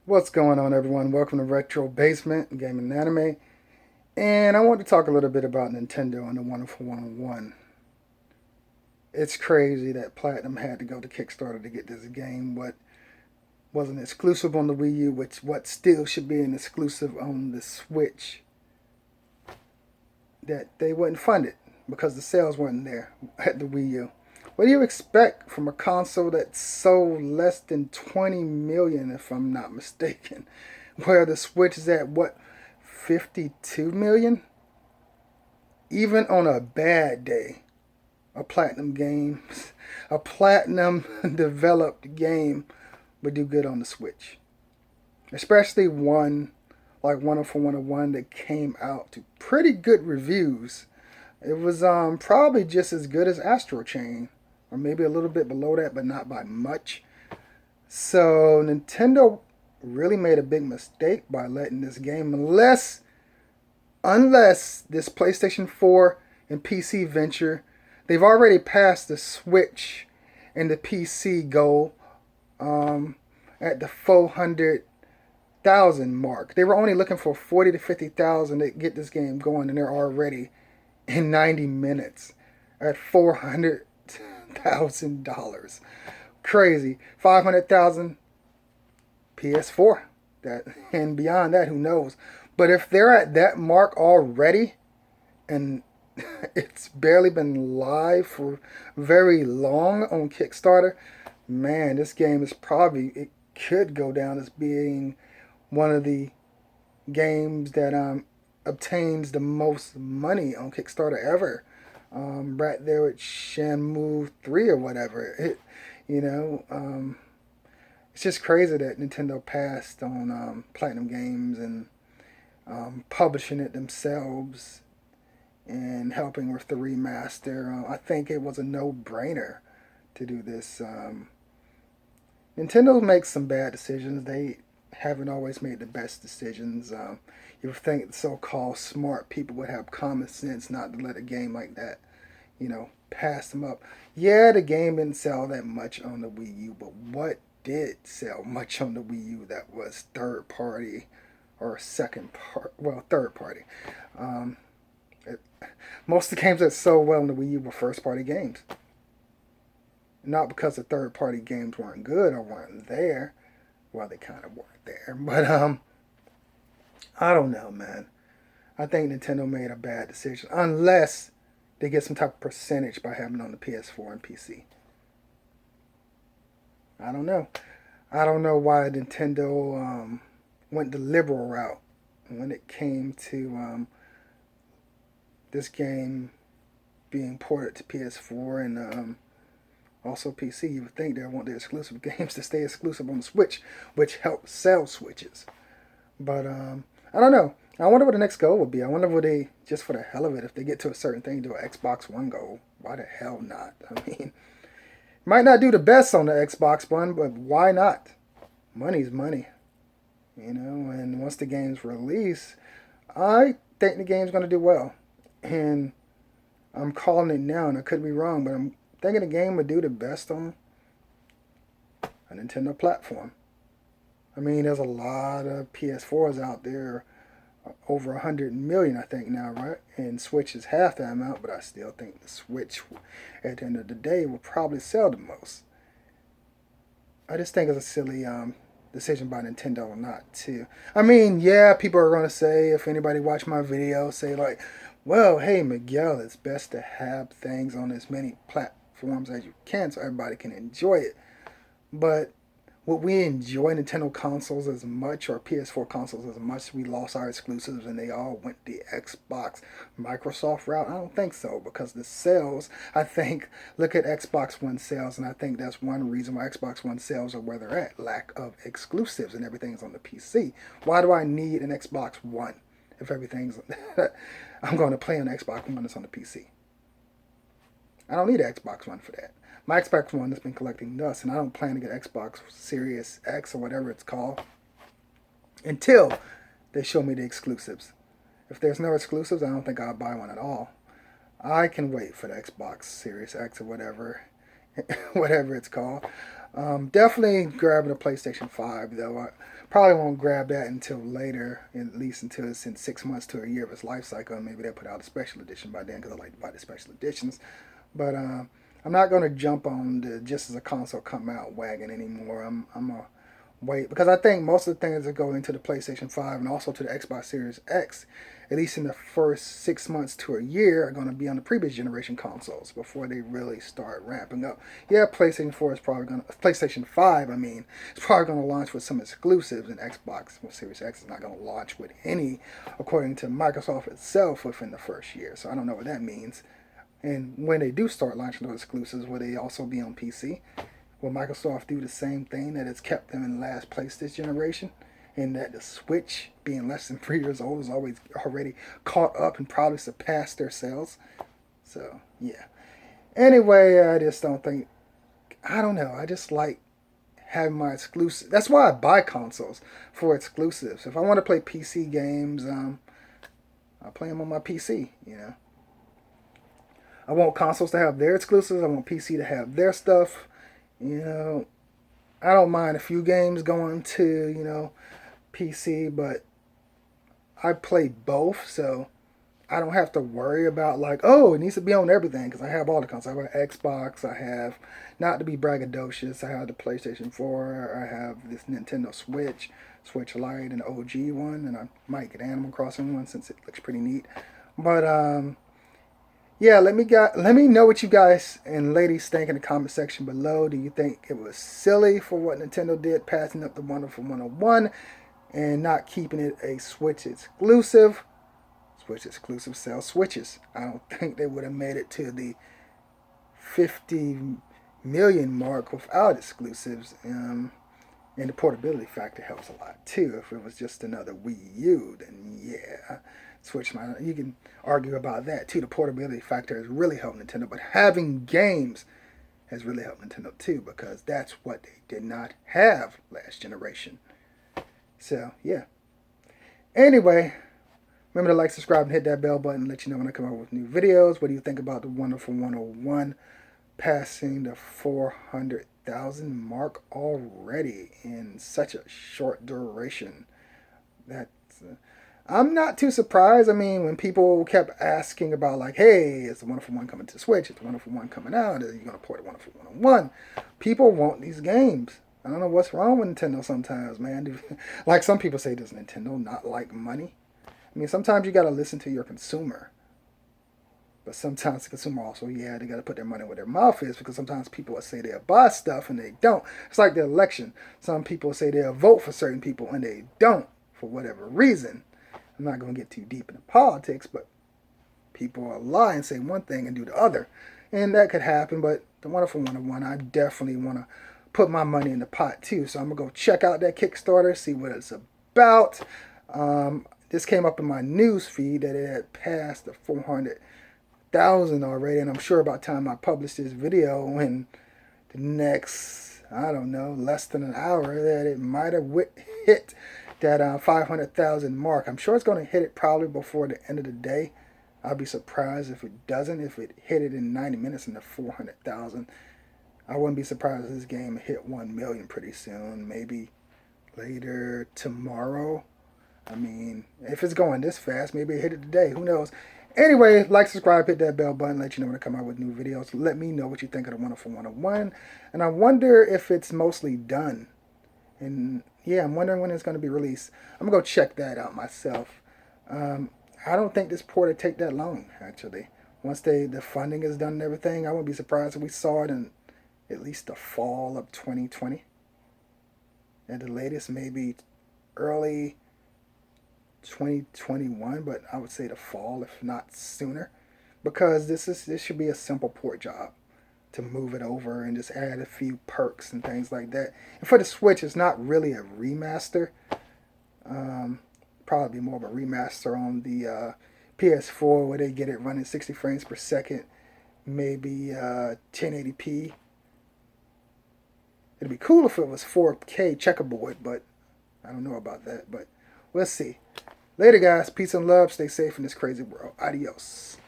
What's going on, everyone? Welcome to Retro Basement Gaming and Anime. And I want to talk a little bit about Nintendo and the Wonderful 101. It's crazy that Platinum had to go to Kickstarter to get this game. What wasn't exclusive on the Wii U, which what still should be an exclusive on the Switch, that they wouldn't fund it because the sales weren't there at the Wii U. What do you expect from a console that sold less than 20 million, if I'm not mistaken? Where the Switch is at, what, 52 million? Even on a bad day, a platinum game, a platinum developed game would do good on the Switch. Especially one like Wonderful 101 that came out to pretty good reviews. It was probably just as good as Astro Chain, or maybe a little bit below that, but not by much. So Nintendo really made a big mistake by letting this game, unless this PlayStation 4 and PC venture, they've already passed the Switch and the PC goal at the 400,000 mark. They were only looking for 40 to 50,000 to get this game going, and they're already in 90 minutes at $400,000. Crazy. 500,000 PS4. That and beyond that, who knows? But if they're at that mark already, and it's barely been live for very long on Kickstarter, man, this game is probably, it could go down as being one of the games that obtains the most money on Kickstarter ever. Right there with Shenmue 3 or whatever. You know, it's just crazy that Nintendo passed on Platinum Games and publishing it themselves and helping with the remaster. I think it was a no-brainer to do this. Nintendo makes some bad decisions. They haven't always made the best decisions. You would think the so-called smart people would have common sense not to let a game like that, pass them up. Yeah, the game didn't sell that much on the Wii U, but what did sell much on the Wii U that was third party or third party? Um, it, Most of the games that sold well on the Wii U were first party games. Not because the third party games weren't good or weren't there. Well, they kind of weren't there, but I don't know, man. I think Nintendo made a bad decision unless they get some type of percentage by having it on the PS4 and PC. I don't know. I don't know why Nintendo went the liberal route when it came to this game being ported to PS4 and also PC. You would think they want their exclusive games to stay exclusive on the Switch, which helps sell Switches. But I don't know. I wonder what the next goal would be. I wonder what they, just for the hell of it, if they get to a certain thing, do an Xbox One goal. Why the hell not? I mean, might not do the best on the Xbox One, but why not? Money's money, and once the game's released, I think the game's going to do well. And I'm calling it now, and I could be wrong, but I'm thinking the game would do the best on a Nintendo platform. I mean, there's a lot of PS4s out there, over 100 million, I think now, right? And Switch is half that amount, but I still think the Switch, at the end of the day, will probably sell the most. I just think it's a silly decision by Nintendo not to. I mean, yeah, people are going to say, if anybody watch my video, say like, well, hey, Miguel, it's best to have things on as many platforms as you can so everybody can enjoy it. But would we enjoy Nintendo consoles as much or PS4 consoles as much? We lost our exclusives and they all went the Xbox Microsoft route. I don't think so because the sales, I think, look at Xbox One sales, and I think that's one reason why Xbox One sales are where they're at. Lack of exclusives and everything's on the PC. Why do I need an Xbox One if everything's I'm going to play on Xbox One that's on the PC? I don't need an Xbox One for that. My Xbox One has been collecting dust, and I don't plan to get Xbox Series X or whatever it's called until they show me the exclusives. If there's no exclusives, I don't think I'll buy one at all. I can wait for the Xbox Series X or whatever, whatever it's called. Definitely grabbing a PlayStation 5 though. I probably won't grab that until later, at least until it's in 6 months to a year of its life cycle. Maybe they'll put out a special edition by then because I like to buy the special editions. But I'm not going to jump on the just as a console come out wagon anymore. I'm a wait because I think most of the things that go into the PlayStation 5 and also to the Xbox Series X, at least in the first 6 months to a year, are going to be on the previous generation consoles before they really start ramping up. Yeah, PlayStation 4 is probably going to PlayStation 5. I mean, it's probably going to launch with some exclusives, and Xbox Series X is not going to launch with any, according to Microsoft itself, within the first year. So I don't know what that means. And when they do start launching those exclusives, will they also be on PC? Will Microsoft do the same thing that has kept them in last place this generation? And that the Switch, being less than 3 years old, is always already caught up and probably surpassed their sales. So, yeah. Anyway, I just don't think, I don't know. I just like having my exclusive. That's why I buy consoles, for exclusives. If I want to play PC games, I play them on my PC. I want consoles to have their exclusives. I want PC to have their stuff. I don't mind a few games going to, PC, but I play both, so I don't have to worry about like, oh, it needs to be on everything because I have all the consoles. I have an Xbox. I have, not to be braggadocious, I have the PlayStation 4. I have this Nintendo Switch Lite, an OG one, and I might get Animal Crossing one since it looks pretty neat. But yeah, let me know what you guys and ladies think in the comment section below. Do you think it was silly for what Nintendo did, passing up the Wonderful 101 and not keeping it a Switch exclusive? Switch exclusive sell Switches. I don't think they would have made it to the 50 million mark without exclusives. And the portability factor helps a lot too. If it was just another Wii U, then yeah. Switch, you can argue about that too. The portability factor has really helped Nintendo, but having games has really helped Nintendo too, because that's what they did not have last generation. So yeah. Anyway, remember to like, subscribe, and hit that bell button. Let you know when I come out with new videos. What do you think about the Wonderful 101 passing the 400,000 mark already in such a short duration? That's I'm not too surprised. I mean, when people kept asking about like, hey, is the Wonderful 1 coming to the Switch? Is the Wonderful 1 coming out? Are you going to port the Wonderful 101? People want these games. I don't know what's wrong with Nintendo sometimes, man. Like some people say, does Nintendo not like money? I mean, sometimes you got to listen to your consumer. But sometimes the consumer also, yeah, they got to put their money where their mouth is, because sometimes people will say they'll buy stuff and they don't. It's like the election. Some people say they'll vote for certain people and they don't for whatever reason. I'm not going to get too deep into politics, but people will lie and say one thing and do the other. And that could happen, but the Wonderful 101, I definitely want to put my money in the pot too. So I'm going to go check out that Kickstarter, see what it's about. This came up in my news feed that it had passed the 400,000 already, and I'm sure by the time I publish this video in the next, I don't know, less than an hour, that it might have hit that 500,000 mark. I'm sure it's going to hit it probably before the end of the day. I'll be surprised if it doesn't. If it hit it in 90 minutes in the 400,000, I wouldn't be surprised if this game hit 1 million pretty soon. Maybe later tomorrow. I mean, if it's going this fast, maybe it hit it today. Who knows? Anyway, like, subscribe, hit that bell button, let you know when I come out with new videos. Let me know what you think of the Wonderful 101. And I wonder if it's mostly done. And yeah, I'm wondering when it's going to be released. I'm going to go check that out myself. I don't think this port will take that long, actually. Once the funding is done and everything, I wouldn't be surprised if we saw it in at least the fall of 2020. At the latest, maybe early 2021, but I would say the fall, if not sooner. Because this should be a simple port job to move it over and just add a few perks and things like that. And for the Switch, it's not really a remaster. Probably more of a remaster on the PS4, where they get it running 60 frames per second, maybe 1080p. It'd be cool if it was 4K checkerboard, but I don't know about that. But we'll see. Later, guys. Peace and love. Stay safe in this crazy world. Adios.